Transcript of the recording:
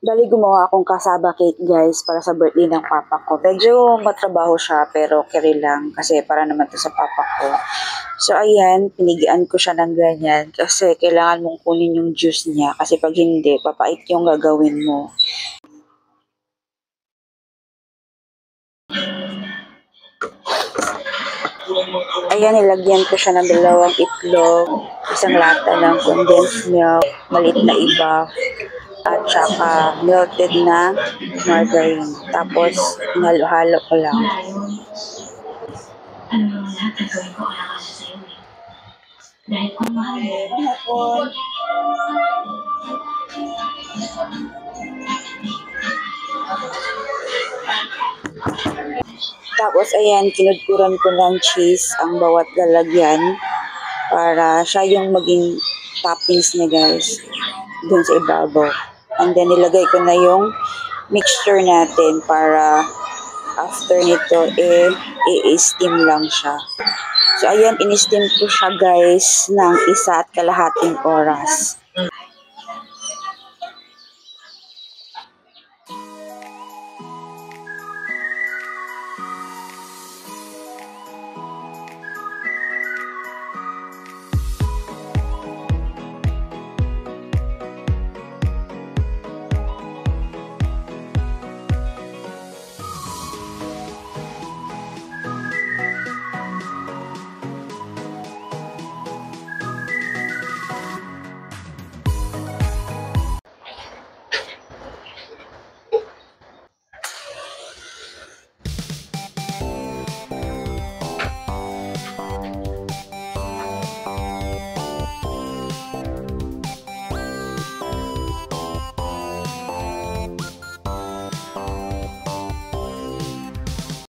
Bali, gumawa akong kasaba cake, guys, para sa birthday ng papa ko. Medyo matrabaho siya, pero carry lang. Kasi para naman to sa papa ko. So, ayan, pinigian ko siya ng ganyan. Kasi kailangan mong kunin yung juice niya. Kasi pag hindi, papait yung gagawin mo. Ayan, nilagyan ko siya ng 2 itlog, isang lata ng condensed milk, maliit na iba, at saka melted na margarine. Tapos, hinalo-halo ko lang. Tapos, ayan, kinudkuran ko ng cheese ang bawat lalagyan para siya yung maging toppings niya, guys, dun sa ibabaw. And then, nilagay ko na yung mixture natin para after nito, i-steam lang siya. So, ayan, in-steam ko siya, guys, ng 1.5 oras.